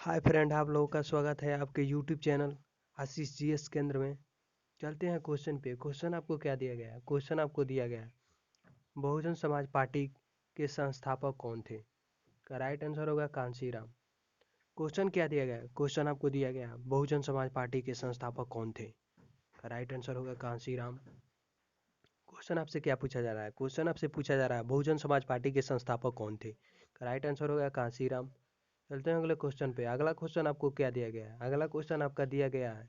Hi friend, आप लोगों का स्वागत है आपके यूट्यूब चैनल आशीष जीएस केंद्र में। चलते हैं क्वेश्चन पे। क्वेश्चन आपको क्या दिया गया है? क्वेश्चन आपको दिया गया है, बहुजन समाज पार्टी के संस्थापक कौन थे? का राइट आंसर होगा कांशीराम। क्वेश्चन क्या दिया गया है? क्वेश्चन आपको दिया गया है, बहुजन समाज पार्टी के संस्थापक कौन थे? का राइट आंसर होगा कांशीराम। क्वेश्चन आपसे क्या पूछा जा रहा है? क्वेश्चन आपसे पूछा जा रहा है, बहुजन समाज पार्टी के संस्थापक कौन थे? का राइट आंसर होगा कांशीराम। चलते हैं अगले क्वेश्चन पे। अगला क्वेश्चन आपको क्या दिया गया है? अगला क्वेश्चन आपका दिया गया है,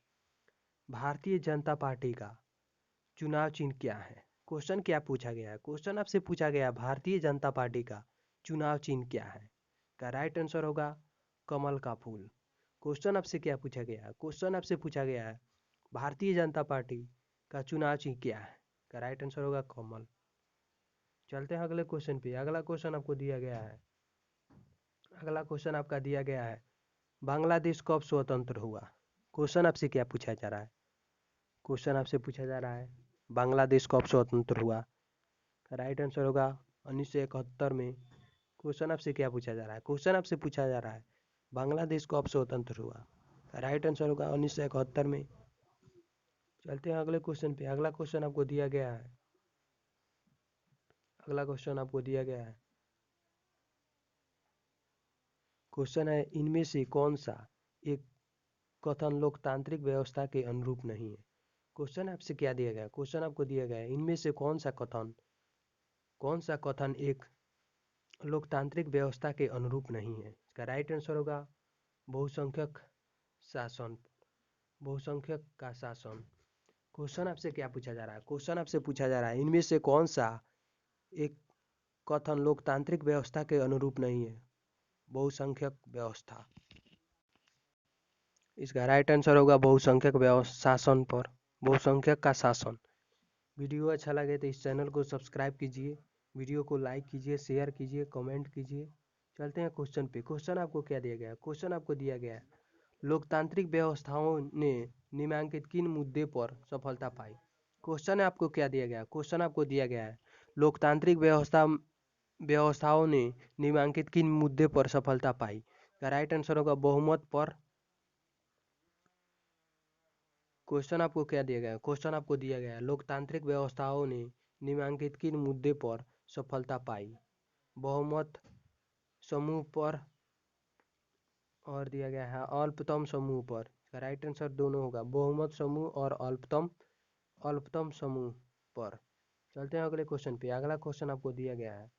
भारतीय जनता पार्टी का चुनाव चिन्ह क्या है? क्वेश्चन क्या पूछा गया है? क्वेश्चन आपसे पूछा गया, भारतीय जनता पार्टी का चुनाव चिन्ह क्या है? का राइट आंसर होगा कमल का फूल। क्वेश्चन आपसे क्या पूछा गया है? क्वेश्चन आपसे पूछा गया है, भारतीय जनता पार्टी का चुनाव चिन्ह क्या है? का राइट आंसर होगा कमल। चलते हैं अगले क्वेश्चन पे। अगला क्वेश्चन आपको दिया गया है, अगला क्वेश्चन आपका दिया गया है, बांग्लादेश कब स्वतंत्र हुआ? क्वेश्चन आपसे क्या पूछा जा रहा है? क्वेश्चन आपसे पूछा जा रहा है, बांग्लादेश कब स्वतंत्र हुआ? राइट आंसर होगा 1971 में। क्वेश्चन आपसे क्या पूछा जा रहा है? क्वेश्चन आपसे पूछा जा रहा है, बांग्लादेश कब स्वतंत्र हुआ? राइट आंसर होगा 1971 में। चलते हैं अगले क्वेश्चन पे। अगला क्वेश्चन आपको दिया गया है, अगला क्वेश्चन आपको दिया गया है, क्वेश्चन है, इनमें से कौन सा एक कथन लोकतांत्रिक व्यवस्था के अनुरूप नहीं है? क्वेश्चन आपसे क्या दिया गया? क्वेश्चन आपको दिया गया है, इनमें से कौन सा कथन एक लोकतांत्रिक व्यवस्था के अनुरूप नहीं है? इसका राइट आंसर होगा बहुसंख्यक शासन, बहुसंख्यक का शासन। क्वेश्चन आपसे क्या पूछा जा रहा है? क्वेश्चन आपसे पूछा जा रहा है, इनमें से कौन सा एक कथन लोकतांत्रिक व्यवस्था के अनुरूप नहीं है? बहुसंख्यक व्यवस्था। इसका राइट आंसर होगा बहुसंख्यक शासन पर, बहुसंख्यक का शासन। वीडियो अच्छा लगे तो इस चैनल को सब्सक्राइब कीजिए, वीडियो को लाइक कीजिए, शेयर कीजिए, कमेंट कीजिए। चलते हैं क्वेश्चन पे। क्वेश्चन आपको क्या दिया गया है? क्वेश्चन आपको दिया गया है, लोकतांत्रिक व्यवस्थाओं ने निम्नलिखित किन मुद्दे पर सफलता पाई? क्वेश्चन आपको क्या दिया गया है? क्वेश्चन आपको दिया गया है, लोकतांत्रिक व्यवस्थाओं ने निम्नलिखित किन मुद्दे पर सफलता पाई? का राइट आंसर होगा बहुमत पर। क्वेश्चन आपको क्या दिया गया है? क्वेश्चन आपको दिया गया है, लोकतांत्रिक व्यवस्थाओं ने निम्नलिखित किन मुद्दे पर सफलता पाई? बहुमत समूह पर, और दिया गया है अल्पतम समूह पर। राइट आंसर दोनों होगा, बहुमत समूह और अल्पतम समूह पर। चलते हैं अगले क्वेश्चन पे। अगला क्वेश्चन आपको दिया गया है,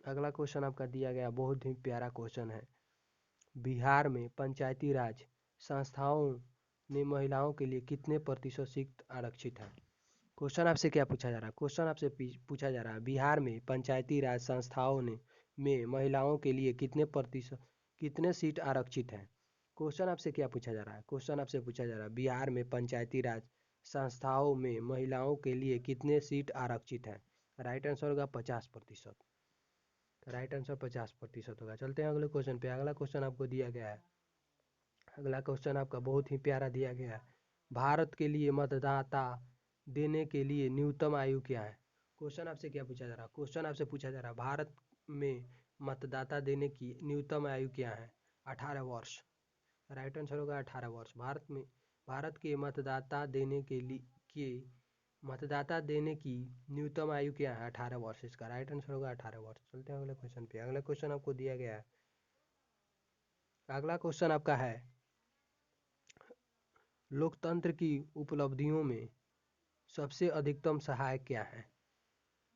अगला क्वेश्चन आपका दिया गया बहुत ही प्यारा क्वेश्चन है, बिहार में पंचायती राज संस्थाओं में महिलाओं के लिए कितने प्रतिशत सीट आरक्षित है? क्वेश्चन आपसे क्या पूछा जा रहा है? क्वेश्चन आपसे पूछा जा रहा है, बिहार में पंचायती राज संस्थाओं में महिलाओं के लिए कितने सीट आरक्षित हैं? क्वेश्चन आपसे क्या पूछा जा रहा है? क्वेश्चन आपसे पूछा जा रहा है, बिहार में पंचायती राज संस्थाओं में महिलाओं के लिए कितने सीट आरक्षित हैं? राइट आंसर होगा 50%। राइट आंसर 50% होगा। चलते हैं अगले क्वेश्चन पे। अगला क्वेश्चन आपको दिया गया है, अगला क्वेश्चन आपका बहुत ही प्यारा दिया गया है, भारत के लिए मतदाता देने के लिए न्यूनतम आयु क्या है? क्वेश्चन आपसे क्या पूछा जा रहा है? क्वेश्चन आपसे पूछा जा रहा है, भारत में मतदाता देने की न्यूनतम आयु क्या है? 18 वर्ष। राइट आंसर होगा 18 वर्ष। भारत के मतदाता देने की न्यूनतम आयु क्या है? 18 वर्ष। इसका राइट आंसर होगा 18 वर्ष। चलते हैं अगले क्वेश्चन पे। अगला क्वेश्चन आपको दिया गया है, अगला क्वेश्चन आपका है, लोकतंत्र की उपलब्धियों में सबसे अधिकतम सहायक क्या है?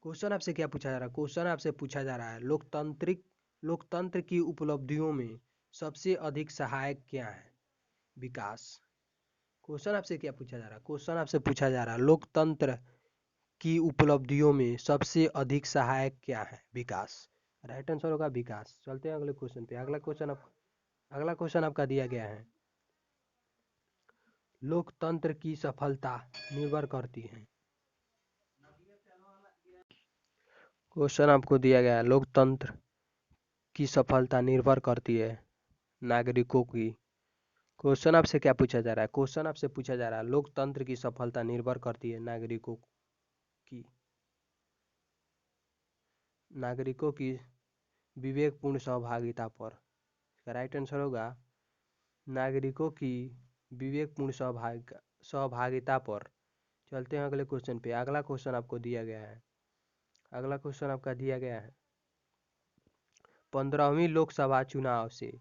क्वेश्चन आपसे क्या पूछा जा रहा है? क्वेश्चन आपसे पूछा जा रहा है, लोकतंत्र की उपलब्धियों में सबसे अधिक सहायक क्या है? विकास। क्वेश्चन आपसे क्या पूछा जा रहा है? क्वेश्चन आपसे पूछा जा रहा है, लोकतंत्र की उपलब्धियों में सबसे अधिक सहायक क्या है? विकास। राइट आंसर होगा विकास। चलते हैं अगले क्वेश्चन पे। अगला क्वेश्चन आपका दिया गया है, लोकतंत्र की सफलता निर्भर करती है। क्वेश्चन आपको दिया गया है, लोकतंत्र की सफलता निर्भर करती है नागरिकों की। क्वेश्चन आपसे क्या पूछा जा रहा है? क्वेश्चन आपसे पूछा जा रहा है, लोकतंत्र की सफलता निर्भर करती है नागरिकों की विवेकपूर्ण सहभागिता पर। राइट आंसर होगा नागरिकों की विवेकपूर्ण सहभागिता पर। चलते हैं अगले क्वेश्चन पे। अगला क्वेश्चन आपको दिया गया है। अगला क्वेश्चन आपका दिया गया है 15वीं लोकसभा चुनाव से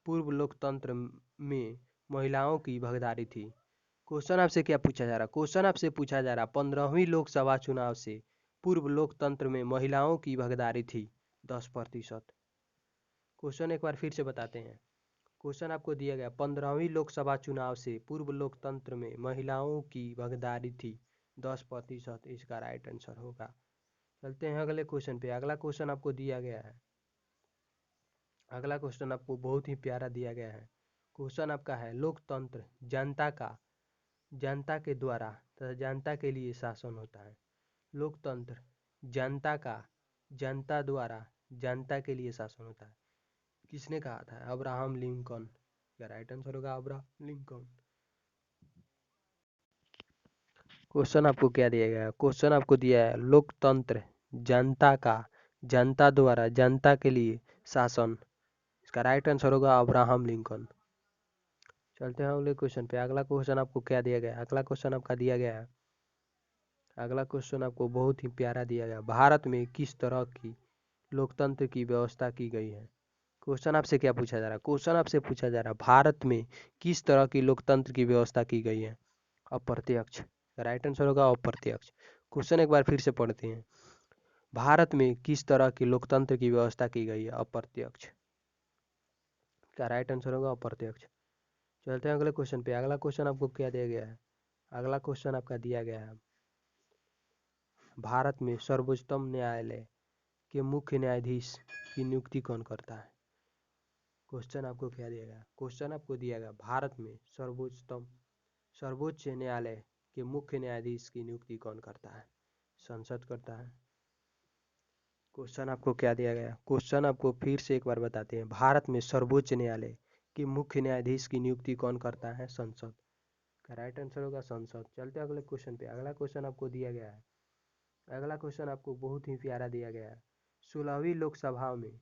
पूर्व लोकतंत्र में महिलाओं की भागीदारी थी। क्वेश्चन आपसे क्या पूछा जा रहा है? क्वेश्चन आपसे पूछा जा रहा है 15वीं लोकसभा चुनाव से पूर्व लोकतंत्र में महिलाओं की भागीदारी थी 10%। क्वेश्चन एक बार फिर से बताते हैं। क्वेश्चन आपको दिया गया 15वीं लोकसभा चुनाव से पूर्व लोकतंत्र में महिलाओं की भागीदारी थी 10%। इसका राइट आंसर होगा। चलते हैं अगले क्वेश्चन पे। अगला क्वेश्चन आपको दिया गया है। अगला क्वेश्चन आपको बहुत ही प्यारा दिया गया है। क्वेश्चन आपका है लोकतंत्र जनता के द्वारा तथा जनता के लिए शासन होता है। लोकतंत्र जनता द्वारा जनता के लिए शासन होता है। किसने कहा था? Abraham Lincoln. क्या राइट आंसर होगा? Abraham Lincoln. क्वेश्चन आपको क्या दिया गया है? क्वेश्चन आपको दिया है लोकतंत्र जनता द्वारा जनता के लिए शासन। इसका राइट आंसर होगा अब्राहम लिंकन। चलते हैं अगले क्वेश्चन पे। अगला क्वेश्चन आपको क्या दिया गया है? अगला क्वेश्चन आपका दिया गया है। अगला क्वेश्चन आपको बहुत ही प्यारा दिया गया। भारत में किस तरह की लोकतंत्र की व्यवस्था की गई है? क्वेश्चन आपसे क्या पूछा जा रहा है? क्वेश्चन आपसे पूछा जा रहा है भारत में किस तरह की लोकतंत्र की व्यवस्था की गई है? अप्रत्यक्ष। राइट आंसर होगा अप्रत्यक्ष। क्वेश्चन एक बार फिर से पढ़ते हैं। भारत में किस तरह की लोकतंत्र की व्यवस्था की गई है? अप्रत्यक्ष। क्या राइट आंसर होगा अप्रत्यक्ष। चलते हैं अगले क्वेश्चन पे। अगला क्वेश्चन आपको क्या दिया गया है? अगला क्वेश्चन आपका दिया गया है भारत में सर्वोच्चतम न्यायालय के मुख्य न्यायाधीश की नियुक्ति कौन करता है? क्वेश्चन आपको क्या दिया गया? क्वेश्चन आपको दिया गया भारत में सर्वोच्च न्यायालय के मुख्य न्यायाधीश की नियुक्ति कौन करता है? संसद करता है। क्वेश्चन आपको क्या दिया गया? क्वेश्चन आपको फिर से एक बार बताते हैं। भारत में सर्वोच्च न्यायालय के मुख्य न्यायाधीश की नियुक्ति कौन करता है? संसद। का राइट आंसर होगा संसद। चलते हैं अगले क्वेश्चन पे। अगला क्वेश्चन आपको दिया गया है। अगला क्वेश्चन आपको बहुत ही प्यारा दिया गया है। 16वीं लोकसभा में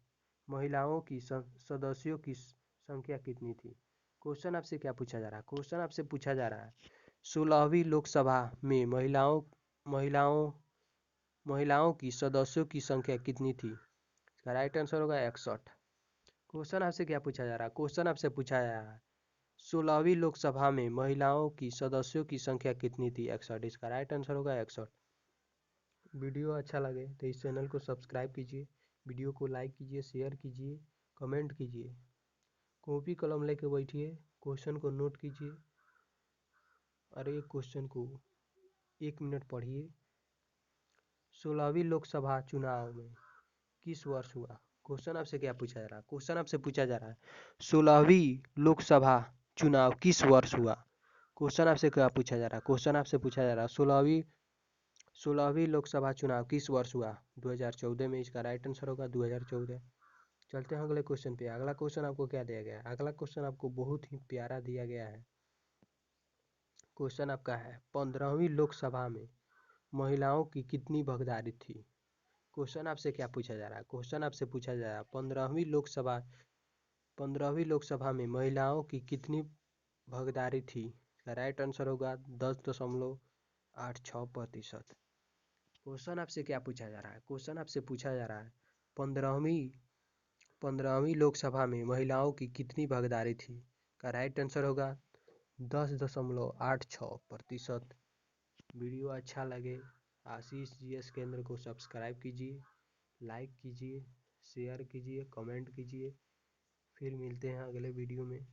महिलाओं की सदस्यों की संख्या कितनी थी? क्वेश्चन आपसे क्या पूछा जा रहा है? क्वेश्चन आपसे पूछा जा रहा है 16वीं लोकसभा में महिलाओं की सदस्यों की संख्या कितनी थी? इसका राइट आंसर होगा 61। क्वेश्चन आपसे क्या पूछा जा रहा है? क्वेश्चन आपसे पूछा जा रहा है 16वीं लोकसभा में महिलाओं की सदस्यों की संख्या कितनी थी? 61। इसका राइट आंसर होगा 61। वीडियो अच्छा लगे तो इस चैनल को सब्सक्राइब कीजिए, वीडियो को लाइक कीजिए, शेयर कीजिए, कमेंट कीजिए, कॉपी कलम लेके बैठिए, क्वेश्चन को नोट कीजिए और एक क्वेश्चन को 1 मिनट पढ़िए। 16वीं लोकसभा चुनाव में किस वर्ष हुआ? क्वेश्चन आपसे क्या पूछा जा रहा है? क्वेश्चन आपसे पूछा जा रहा है 16वीं लोकसभा चुनाव किस वर्ष हुआ? क्वेश्चन आपसे क्या पूछा जा रहा है? क्वेश्चन आपसे पूछा जा रहा है 16वीं लोकसभा चुनाव किस वर्ष हुआ? 2014 में। इसका राइट आंसर होगा 2014। चलते हैं अगले क्वेश्चन पे। अगला क्वेश्चन आपको क्या दिया गया है? अगला क्वेश्चन आपको बहुत ही प्यारा दिया गया है। क्वेश्चन आपका है 15वीं लोकसभा में महिलाओं की कितनी भागीदारी थी? क्वेश्चन आपसे क्या पूछा जा रहा है? क्वेश्चन आपसे पूछा जा रहा है 15वीं लोकसभा में महिलाओं की कितनी भागीदारी थी? राइट आंसर होगा 10.86%। क्वेश्चन आपसे क्या पूछा जा रहा है? क्वेश्चन आपसे पूछा जा रहा है 15वीं लोकसभा में महिलाओं की कितनी भागीदारी थी? का राइट आंसर होगा 10.86%। वीडियो अच्छा लगे आशीष जीएस केंद्र को सब्सक्राइब कीजिए, लाइक कीजिए, शेयर कीजिए, कमेंट कीजिए। फिर मिलते हैं अगले वीडियो में।